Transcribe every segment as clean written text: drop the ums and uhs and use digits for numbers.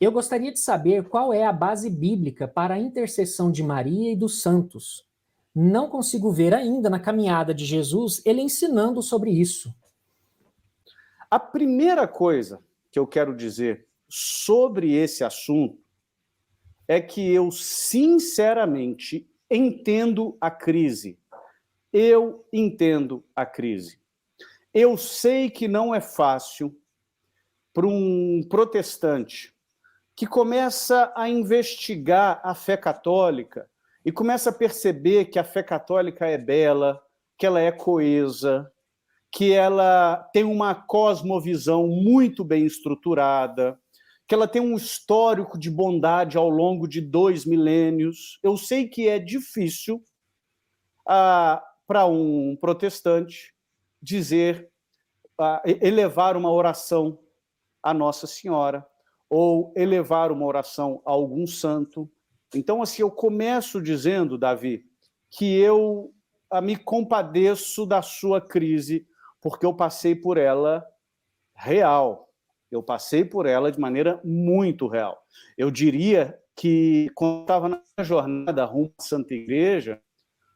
Eu gostaria de saber qual é a base bíblica para a intercessão de Maria e dos santos. Não consigo ver ainda na caminhada de Jesus ele ensinando sobre isso. A primeira coisa que eu quero dizer sobre esse assunto é que eu, sinceramente, entendo a crise. Eu entendo a crise. Eu sei que não é fácil para um protestante que começa a investigar a fé católica e começa a perceber que a fé católica é bela, que ela é coesa, que ela tem uma cosmovisão muito bem estruturada, que ela tem um histórico de bondade ao longo de 2 milênios. Eu sei que é difícil para um protestante dizer, elevar uma oração a Nossa Senhora, ou elevar uma oração a algum santo. Então, assim, eu começo dizendo, Davi, que eu me compadeço da sua crise, porque eu passei por ela real. Eu passei por ela de maneira muito real. Eu diria que, quando estava na jornada rumo à Santa Igreja,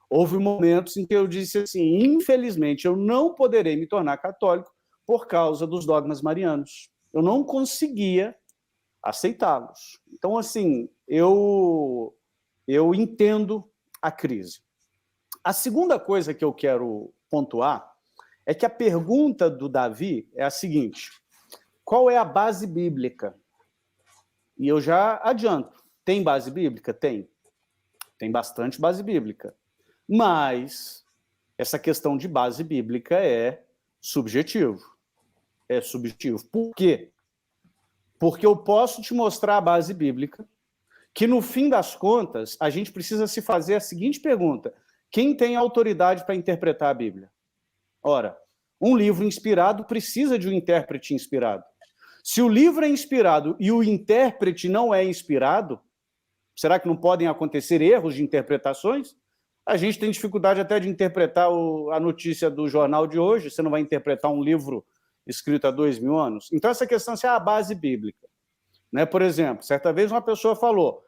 houve momentos em que eu disse assim, infelizmente, eu não poderei me tornar católico por causa dos dogmas marianos. Eu não conseguia aceitá-los. Então, assim, eu entendo a crise. A segunda coisa que eu quero pontuar é que a pergunta do Davi é a seguinte: qual é a base bíblica? E eu já adianto, tem base bíblica? Tem. Tem bastante base bíblica. Mas essa questão de base bíblica é subjetivo. É subjetivo. Por quê? Porque eu posso te mostrar a base bíblica, que no fim das contas, a gente precisa se fazer a seguinte pergunta: quem tem autoridade para interpretar a Bíblia? Ora, um livro inspirado precisa de um intérprete inspirado. Se o livro é inspirado e o intérprete não é inspirado, será que não podem acontecer erros de interpretações? A gente tem dificuldade até de interpretar a notícia do jornal de hoje, você não vai interpretar um livro escrito há 2000 anos? Então, essa questão é a base bíblica. Né? Por exemplo, certa vez uma pessoa falou,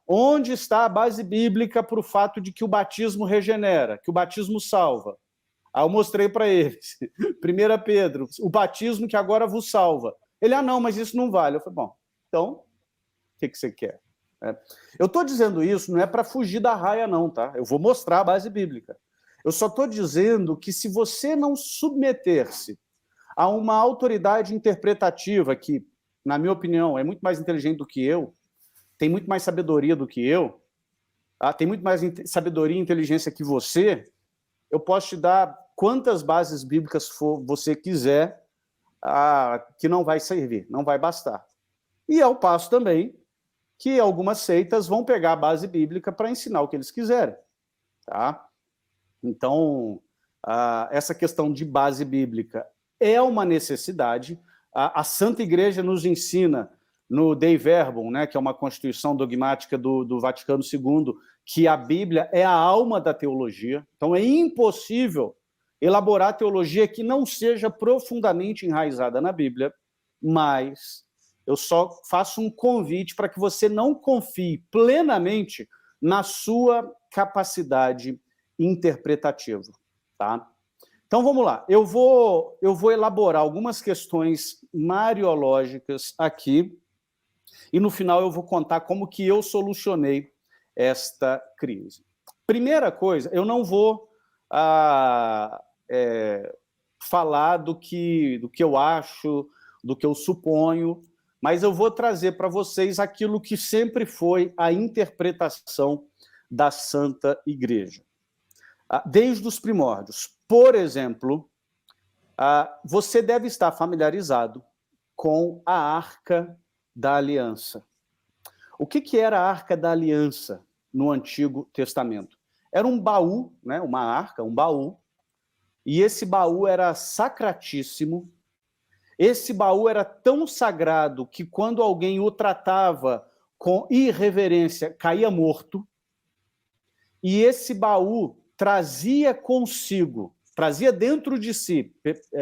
onde está a base bíblica para o fato de que o batismo regenera, que o batismo salva? Aí eu mostrei para eles, 1 Pedro, o batismo que agora vos salva. Ele, não, mas isso não vale. Eu falei, bom, então, o que você quer? Eu estou dizendo isso não é para fugir da raia, não, tá? Eu vou mostrar a base bíblica. Eu só estou dizendo que se você não submeter-se a uma autoridade interpretativa que, na minha opinião, é muito mais inteligente do que eu, tem muito mais sabedoria do que eu, tem muito mais sabedoria e inteligência que você, eu posso te dar quantas bases bíblicas você quiser, que não vai servir, não vai bastar. E ao passo também que algumas seitas vão pegar a base bíblica para ensinar o que eles quiserem. Tá? Então, essa questão de base bíblica é uma necessidade. A Santa Igreja nos ensina, no Dei Verbum, né, que é uma constituição dogmática do Vaticano II, que a Bíblia é a alma da teologia. Então, é impossível elaborar teologia que não seja profundamente enraizada na Bíblia, mas eu só faço um convite para que você não confie plenamente na sua capacidade interpretativa. Tá? Então, vamos lá. Eu vou elaborar algumas questões mariológicas aqui e, no final, eu vou contar como que eu solucionei esta crise. Primeira coisa, eu não vou falar do que eu acho, do que eu suponho, mas eu vou trazer para vocês aquilo que sempre foi a interpretação da Santa Igreja, desde os primórdios. Por exemplo, você deve estar familiarizado com a Arca da Aliança. O que era a Arca da Aliança no Antigo Testamento? Era um baú, né, uma arca, um baú, e esse baú era sacratíssimo. Esse baú era tão sagrado que, quando alguém o tratava com irreverência, caía morto. E esse baú trazia consigo, trazia dentro de si,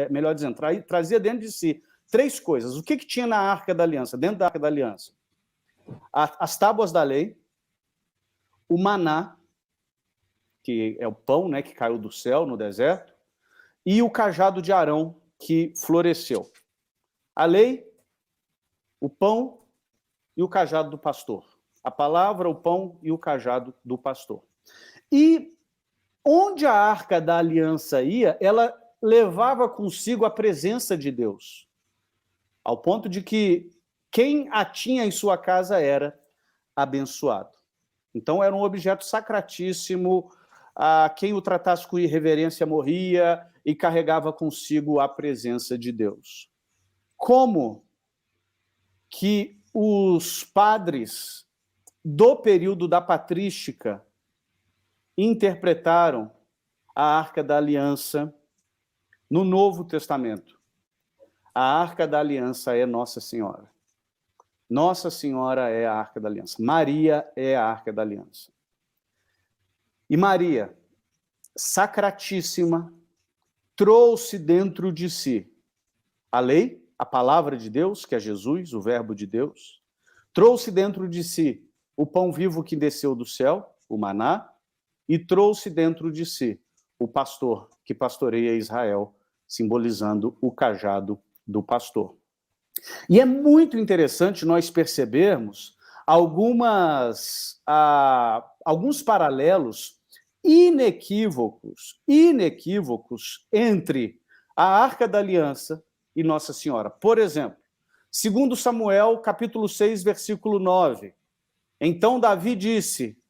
melhor dizendo, trazia dentro de si 3 coisas. O que tinha na Arca da Aliança, dentro da Arca da Aliança? As tábuas da lei, o maná, que é o pão, né, que caiu do céu no deserto, e o cajado de Arão, que floresceu. A lei, o pão e o cajado do pastor. A palavra, o pão e o cajado do pastor. E onde a Arca da Aliança ia, ela levava consigo a presença de Deus, ao ponto de que quem a tinha em sua casa era abençoado. Então era um objeto sacratíssimo, a quem o tratasse com irreverência morria e carregava consigo a presença de Deus. Como que os padres do período da patrística interpretaram a Arca da Aliança no Novo Testamento? A Arca da Aliança é Nossa Senhora. Nossa Senhora é a Arca da Aliança. Maria é a Arca da Aliança. E Maria, sacratíssima, trouxe dentro de si a lei, a palavra de Deus, que é Jesus, o verbo de Deus, trouxe dentro de si o pão vivo que desceu do céu, o maná, e trouxe dentro de si o pastor que pastoreia Israel, simbolizando o cajado do pastor. E é muito interessante nós percebermos alguns paralelos inequívocos entre a Arca da Aliança e Nossa Senhora. Por exemplo, 2 Samuel, capítulo 6, versículo 9. Então Davi disse: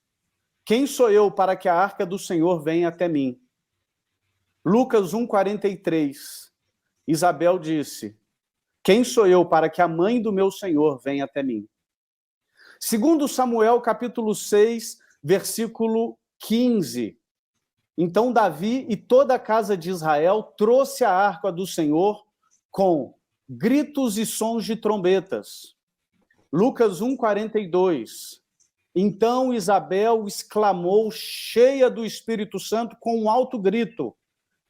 quem sou eu para que a Arca do Senhor venha até mim? Lucas 1:43. Isabel disse: quem sou eu para que a mãe do meu Senhor venha até mim? 2 Samuel, capítulo 6, versículo 15. Então Davi e toda a casa de Israel trouxe a Arca do Senhor com gritos e sons de trombetas. Lucas 1:42. Então Isabel exclamou, cheia do Espírito Santo, com um alto grito: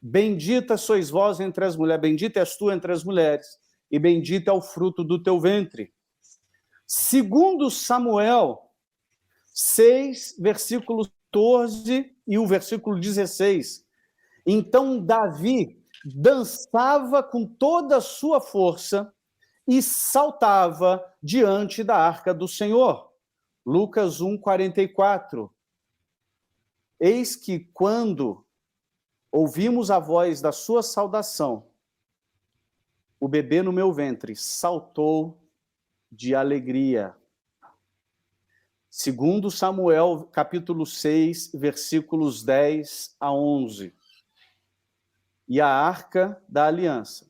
bendita sois vós entre as mulheres, bendita és tu entre as mulheres, e bendito é o fruto do teu ventre. 2 Samuel 6, versículo 14 e o versículo 16. Então Davi dançava com toda a sua força e saltava diante da Arca do Senhor. Lucas 1:44. Eis que quando ouvimos a voz da sua saudação, o bebê no meu ventre saltou de alegria. 2 Samuel, capítulo 6, versículos 10 a 11. E a Arca da Aliança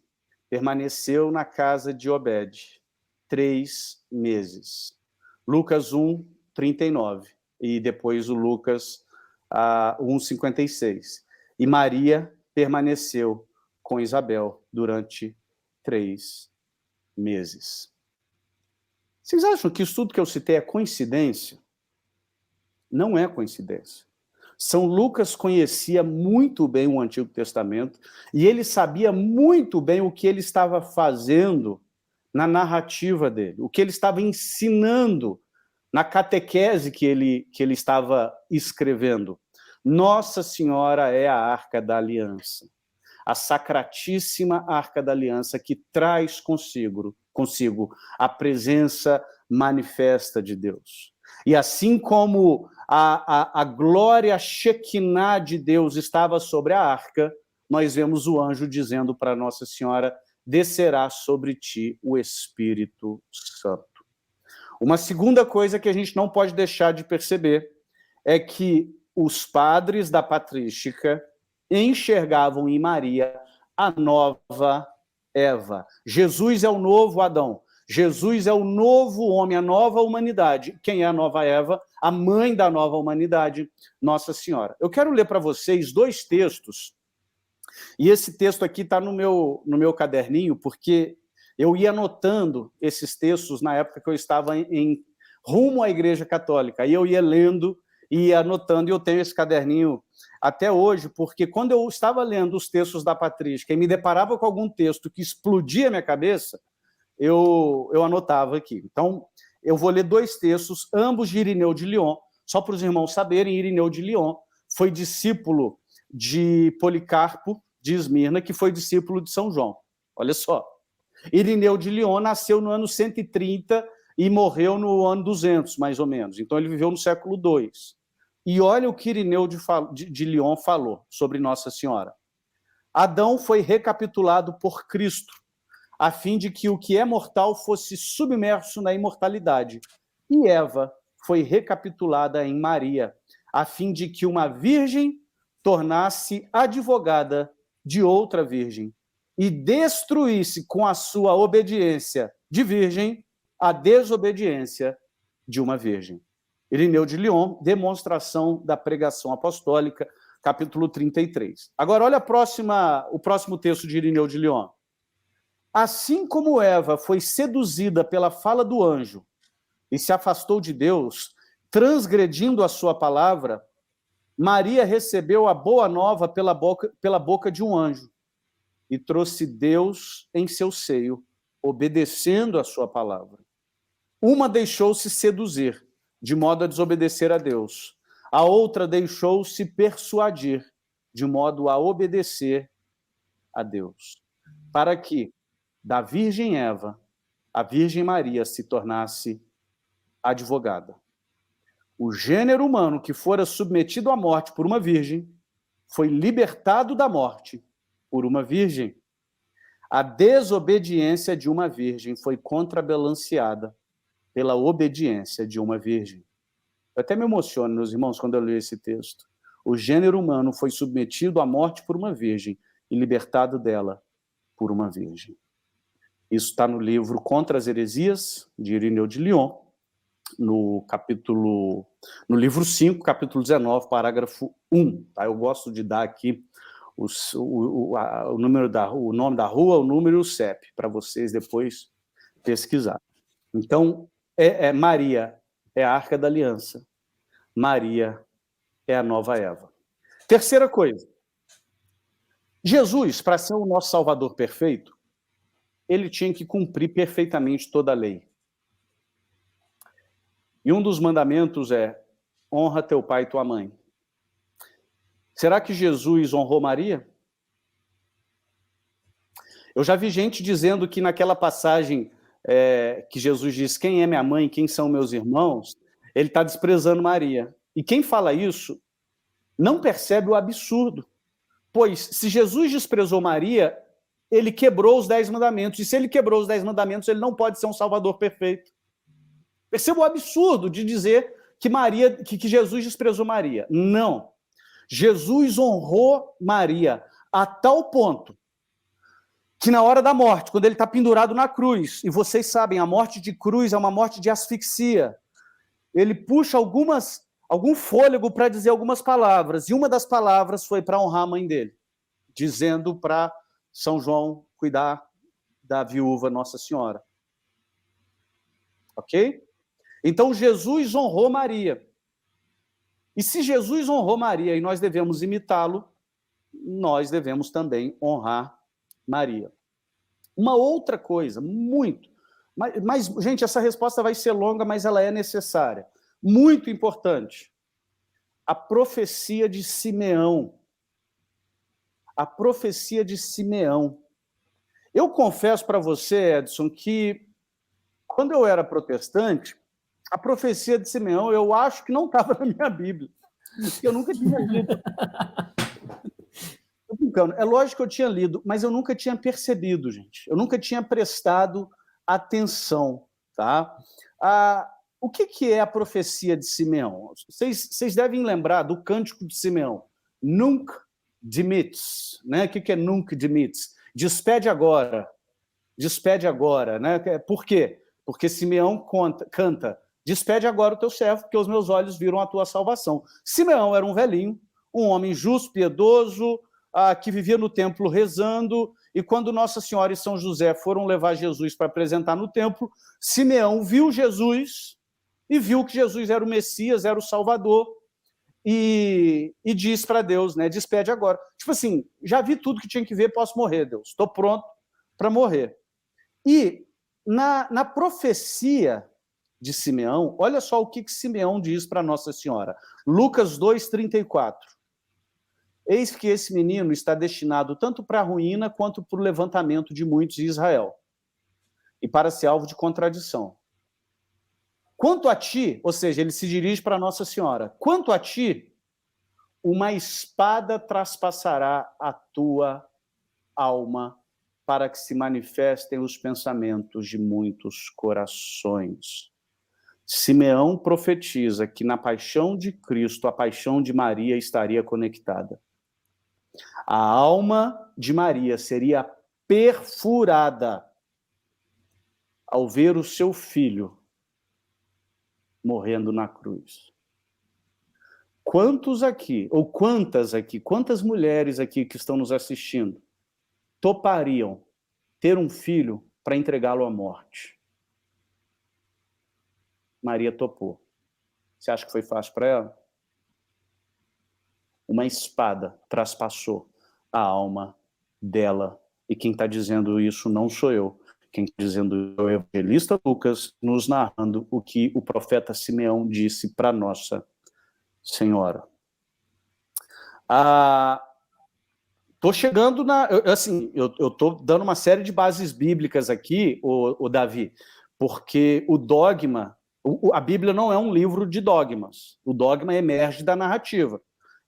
permaneceu na casa de Obed 3 meses. Lucas 1:39. E depois o Lucas 1:56. E Maria permaneceu com Isabel durante 3 meses. Vocês acham que isso tudo que eu citei é coincidência? Não é coincidência. São Lucas conhecia muito bem o Antigo Testamento e ele sabia muito bem o que ele estava fazendo na narrativa dele, o que ele estava ensinando na catequese que ele estava escrevendo. Nossa Senhora é a Arca da Aliança, a sacratíssima Arca da Aliança que traz consigo a presença manifesta de Deus. E assim como a glória Shekinah de Deus estava sobre a arca, nós vemos o anjo dizendo para Nossa Senhora: descerá sobre ti o Espírito Santo. Uma segunda coisa que a gente não pode deixar de perceber é que os padres da patrística enxergavam em Maria a nova Eva. Jesus é o novo Adão. Jesus é o novo homem, a nova humanidade. Quem é a nova Eva? A mãe da nova humanidade, Nossa Senhora. Eu quero ler para vocês 2 textos, e esse texto aqui está no meu caderninho, porque eu ia anotando esses textos na época que eu estava em rumo à Igreja Católica. Aí eu ia lendo e ia anotando, e eu tenho esse caderninho até hoje, porque quando eu estava lendo os textos da patrística e me deparava com algum texto que explodia a minha cabeça, eu anotava aqui. Então, eu vou ler 2 textos, ambos de Irineu de Lyon, só para os irmãos saberem. Irineu de Lyon foi discípulo de Policarpo de Esmirna, que foi discípulo de São João. Olha só. Irineu de Lyon nasceu no ano 130 e morreu no ano 200, mais ou menos. Então, ele viveu no século II. E olha o que Irineu de Lyon falou sobre Nossa Senhora. Adão foi recapitulado por Cristo, a fim de que o que é mortal fosse submerso na imortalidade. E Eva foi recapitulada em Maria, a fim de que uma virgem tornasse advogada de outra virgem e destruísse com a sua obediência de virgem a desobediência de uma virgem. Irineu de Lyon, demonstração da pregação apostólica, capítulo 33. Agora, olha o próximo texto de Irineu de Lyon. Assim como Eva foi seduzida pela fala do anjo e se afastou de Deus, transgredindo a sua palavra, Maria recebeu a boa nova pela boca de um anjo e trouxe Deus em seu seio, obedecendo a sua palavra. Uma deixou-se seduzir, de modo a desobedecer a Deus. A outra deixou-se persuadir, de modo a obedecer a Deus. Para que, da Virgem Eva, a Virgem Maria se tornasse advogada. O gênero humano que fora submetido à morte por uma virgem foi libertado da morte por uma virgem. A desobediência de uma virgem foi contrabalanceada pela obediência de uma virgem. Eu até me emociono, meus irmãos, quando eu leio esse texto. O gênero humano foi submetido à morte por uma virgem e libertado dela por uma virgem. Isso está no livro Contra as Heresias, de Irineu de Lyon, no livro 5, capítulo 19, parágrafo 1. Tá? Eu gosto de dar aqui o nome da rua, o número e o CEP, para vocês depois pesquisar. Então, Maria é a Arca da Aliança. Maria é a nova Eva. Terceira coisa. Jesus, para ser o nosso Salvador perfeito, ele tinha que cumprir perfeitamente toda a lei. E um dos mandamentos é: honra teu pai e tua mãe. Será que Jesus honrou Maria? Eu já vi gente dizendo que naquela passagem que Jesus diz: quem é minha mãe, quem são meus irmãos, ele está desprezando Maria. E quem fala isso não percebe o absurdo. Pois, se Jesus desprezou Maria, ele quebrou os 10 mandamentos. E se ele quebrou os 10 mandamentos, ele não pode ser um Salvador perfeito. Perceba o absurdo de dizer que Jesus desprezou Maria. Não. Jesus honrou Maria a tal ponto que na hora da morte, quando ele está pendurado na cruz, e vocês sabem, a morte de cruz é uma morte de asfixia, ele puxa algum fôlego para dizer algumas palavras, e uma das palavras foi para honrar a mãe dele, dizendo para São João cuidar da viúva Nossa Senhora. Ok? Então, Jesus honrou Maria. E se Jesus honrou Maria e nós devemos imitá-lo, nós devemos também honrar Maria. Uma outra coisa, mas, gente, essa resposta vai ser longa, mas ela é necessária. Muito importante. A profecia de Simeão. A profecia de Simeão. Eu confesso para você, Edson, que quando eu era protestante, a profecia de Simeão, eu acho que não estava na minha Bíblia. Eu nunca tinha lido. Estou brincando. É lógico que eu tinha lido, mas eu nunca tinha percebido, gente. Eu nunca tinha prestado atenção. Tá? O que é a profecia de Simeão? Vocês devem lembrar do cântico de Simeão. Nunc dimittis. Né? O que é nunc dimittis? Despede agora. Despede agora. Né? Por quê? Porque Simeão canta: despede agora o teu servo, porque os meus olhos viram a tua salvação. Simeão era um velhinho, um homem justo, piedoso, que vivia no templo rezando, e quando Nossa Senhora e São José foram levar Jesus para apresentar no templo, Simeão viu Jesus e viu que Jesus era o Messias, era o Salvador, e diz para Deus, né, despede agora. Tipo assim, já vi tudo que tinha que ver, posso morrer, Deus, estou pronto para morrer. E Na profecia de Simeão, olha só o que Simeão diz para Nossa Senhora. Lucas 2,34. Eis que esse menino está destinado tanto para a ruína quanto para o levantamento de muitos em Israel, e para ser alvo de contradição. Quanto a ti, ou seja, ele se dirige para Nossa Senhora, quanto a ti, uma espada traspassará a tua alma, para que se manifestem os pensamentos de muitos corações. Simeão profetiza que na paixão de Cristo, a paixão de Maria estaria conectada. A alma de Maria seria perfurada ao ver o seu filho morrendo na cruz. Quantos aqui, ou quantas aqui, quantas mulheres aqui que estão nos assistindo topariam ter um filho para entregá-lo à morte? Maria topou. Você acha que foi fácil para ela? Uma espada traspassou a alma dela. E quem está dizendo isso não sou eu. Quem está dizendo é o evangelista Lucas, nos narrando o que o profeta Simeão disse para Nossa Senhora. Estou chegando na... eu estou dando uma série de bases bíblicas aqui, o Davi, porque o dogma... A Bíblia não é um livro de dogmas. O dogma emerge da narrativa.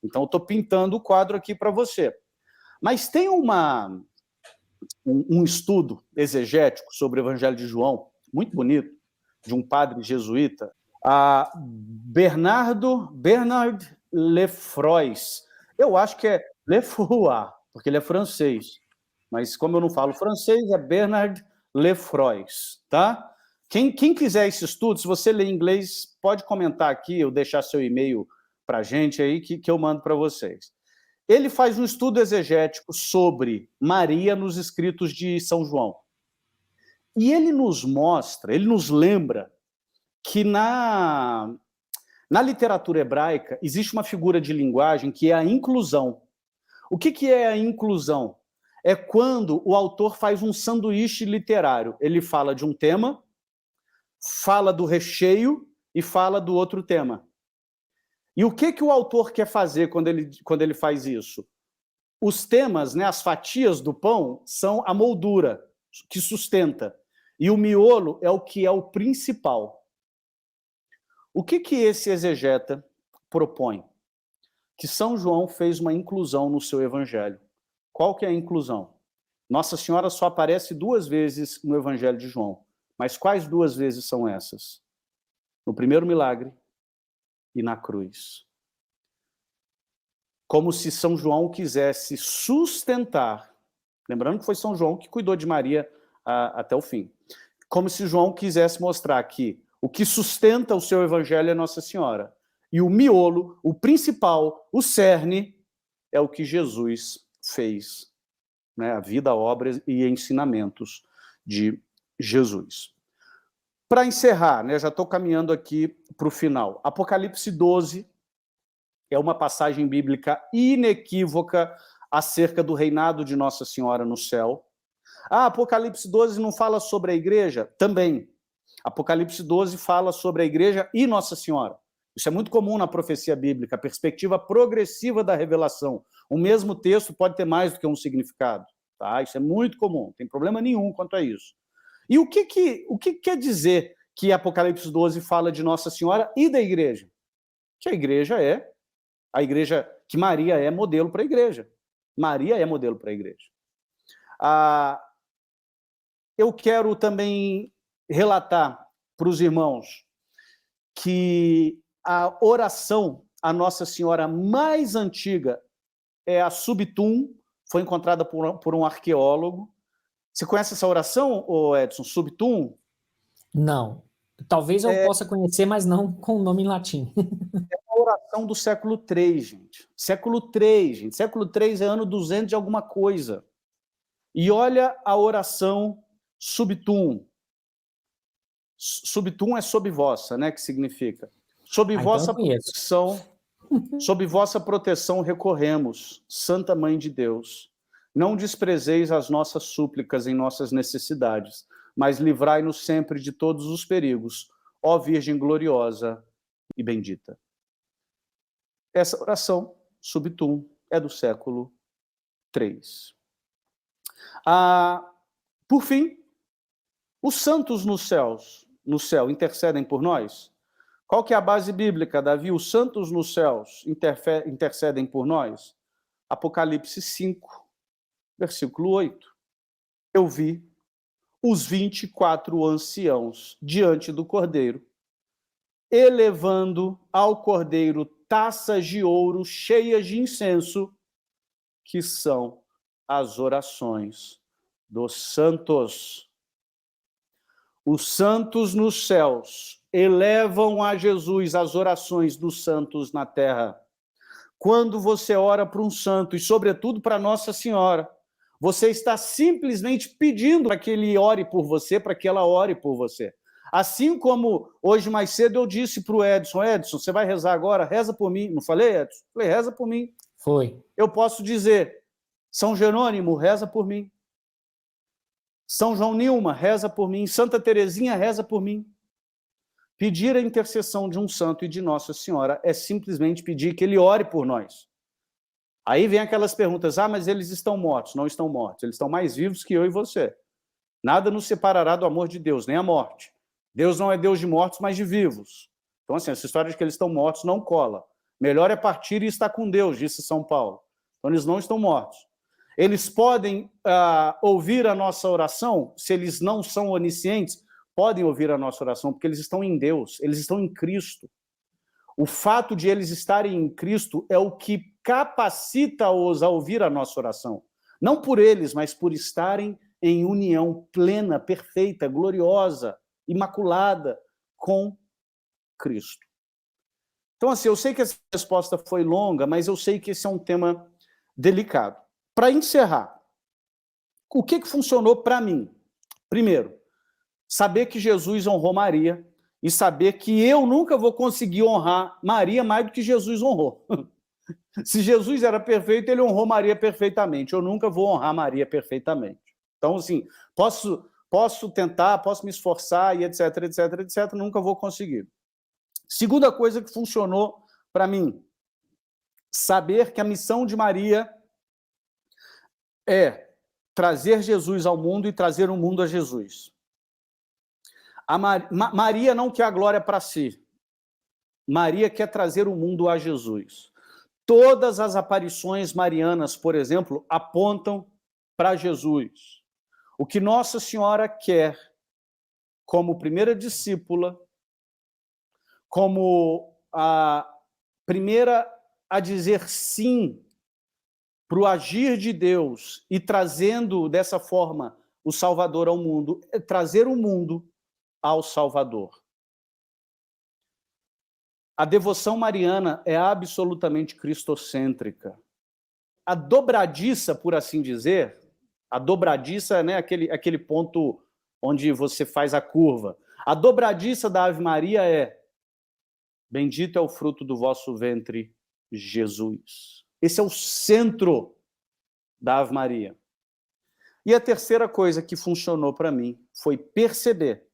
Então, eu estou pintando o quadro aqui para você. Mas tem um estudo exegético sobre o Evangelho de João, muito bonito, de um padre jesuíta, Bernard Lefroy. Eu acho que é Lefroy, porque ele é francês. Mas como eu não falo francês, é Bernard Lefroy, tá? Quem quiser esse estudo, se você ler inglês, pode comentar aqui, ou deixar seu e-mail para a gente aí, que eu mando para vocês. Ele faz um estudo exegético sobre Maria nos escritos de São João. E ele nos mostra, ele nos lembra que na literatura hebraica existe uma figura de linguagem que é a inclusão. O que é a inclusão? É quando o autor faz um sanduíche literário. Ele fala de um tema, fala do recheio e fala do outro tema. E o que o autor quer fazer quando ele faz isso? Os temas, né, as fatias do pão, são a moldura que sustenta. E o miolo é o que é o principal. O que esse exegeta propõe? Que São João fez uma inclusão no seu evangelho. Qual que é a inclusão? Nossa Senhora só aparece 2 vezes no evangelho de João. Mas quais 2 vezes são essas? No primeiro milagre e na cruz. Como se São João quisesse sustentar, lembrando que foi São João que cuidou de Maria até o fim, como se João quisesse mostrar que o que sustenta o seu evangelho é Nossa Senhora. E o miolo, o principal, o cerne, é o que Jesus fez, né? A vida, a obra e ensinamentos de Jesus. Para encerrar, né, já estou caminhando aqui para o final. Apocalipse 12 é uma passagem bíblica inequívoca acerca do reinado de Nossa Senhora no céu. Apocalipse 12 não fala sobre a igreja? Também. Apocalipse 12 fala sobre a igreja e Nossa Senhora. Isso é muito comum na profecia bíblica, a perspectiva progressiva da revelação. O mesmo texto pode ter mais do que um significado. Tá? Isso é muito comum, não tem problema nenhum quanto a isso. E o que quer dizer que Apocalipse 12 fala de Nossa Senhora e da igreja? Que a igreja que Maria é modelo para a igreja. Maria é modelo para a igreja. Eu quero também relatar para os irmãos que a oração à Nossa Senhora mais antiga é a Subtum, foi encontrada por um arqueólogo. Você conhece essa oração, Edson? Subtum? Não. Talvez eu possa conhecer, mas não com o nome em latim. É uma oração do século III, gente. Século III, gente. Século III é ano 200 de alguma coisa. E olha a oração Subtum. Subtum é sob vossa, né? Que significa? Sob vossa proteção, sob vossa proteção recorremos, Santa Mãe de Deus. Não desprezeis as nossas súplicas em nossas necessidades, mas livrai-nos sempre de todos os perigos, ó Virgem gloriosa e bendita. Essa oração, subtum, é do século III. Por fim, os santos no céu intercedem por nós? Qual que é a base bíblica, Davi? Os santos nos céus intercedem por nós? Apocalipse 5, versículo 8. Eu vi os 24 anciãos diante do Cordeiro, elevando ao Cordeiro taças de ouro cheias de incenso, que são as orações dos santos. Os santos nos céus elevam a Jesus as orações dos santos na terra. Quando você ora para um santo, e sobretudo para Nossa Senhora, você está simplesmente pedindo para que ele ore por você, para que ela ore por você. Assim como hoje mais cedo eu disse para o Edson, Edson, você vai rezar agora? Reza por mim. Não falei, Edson? Falei, reza por mim. Foi. Eu posso dizer, São Jerônimo, reza por mim. São João Nilma, reza por mim. Santa Teresinha, reza por mim. Pedir a intercessão de um santo e de Nossa Senhora é simplesmente pedir que ele ore por nós. Aí vem aquelas perguntas, mas eles estão mortos. Não estão mortos, eles estão mais vivos que eu e você. Nada nos separará do amor de Deus, nem a morte. Deus não é Deus de mortos, mas de vivos. Então, assim, essa história de que eles estão mortos não cola. Melhor é partir e estar com Deus, disse São Paulo. Então, eles não estão mortos. Eles podem ouvir a nossa oração, se eles não são oniscientes, podem ouvir a nossa oração, porque eles estão em Deus, eles estão em Cristo. O fato de eles estarem em Cristo é o que capacita-os a ouvir a nossa oração. Não por eles, mas por estarem em união plena, perfeita, gloriosa, imaculada com Cristo. Então, assim, eu sei que essa resposta foi longa, mas eu sei que esse é um tema delicado. Para encerrar, o que funcionou para mim? Primeiro, saber que Jesus honrou Maria e saber que eu nunca vou conseguir honrar Maria mais do que Jesus honrou. Se Jesus era perfeito, ele honrou Maria perfeitamente. Eu nunca vou honrar Maria perfeitamente. Então, assim, posso tentar, posso me esforçar e etc, etc, etc, nunca vou conseguir. Segunda coisa que funcionou para mim, saber que a missão de Maria é trazer Jesus ao mundo e trazer o mundo a Jesus. Maria não quer a glória para si. Maria quer trazer o mundo a Jesus. Todas as aparições marianas, por exemplo, apontam para Jesus. O que Nossa Senhora quer, como primeira discípula, como a primeira a dizer sim para o agir de Deus e trazendo dessa forma o Salvador ao mundo, é trazer o mundo ao Salvador. A devoção mariana é absolutamente cristocêntrica. A dobradiça, por assim dizer, a dobradiça, né, aquele ponto onde você faz a curva. A dobradiça da Ave Maria é: bendito é o fruto do vosso ventre, Jesus. Esse é o centro da Ave Maria. E a terceira coisa que funcionou para mim foi perceber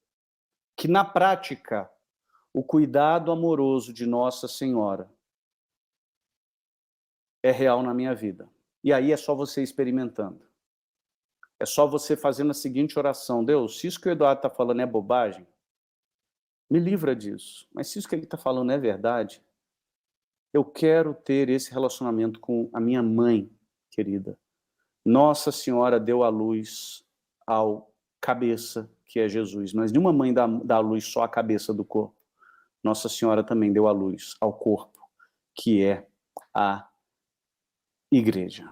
que, na prática, o cuidado amoroso de Nossa Senhora é real na minha vida. E aí é só você experimentando. É só você fazendo a seguinte oração: Deus, se isso que o Eduardo está falando é bobagem, me livra disso. Mas se isso que ele está falando é verdade, eu quero ter esse relacionamento com a minha mãe querida. Nossa Senhora deu à luz ao cabeça, que é Jesus. Mas nenhuma mãe dá à luz só a cabeça do corpo. Nossa Senhora também deu à luz ao corpo, que é a Igreja.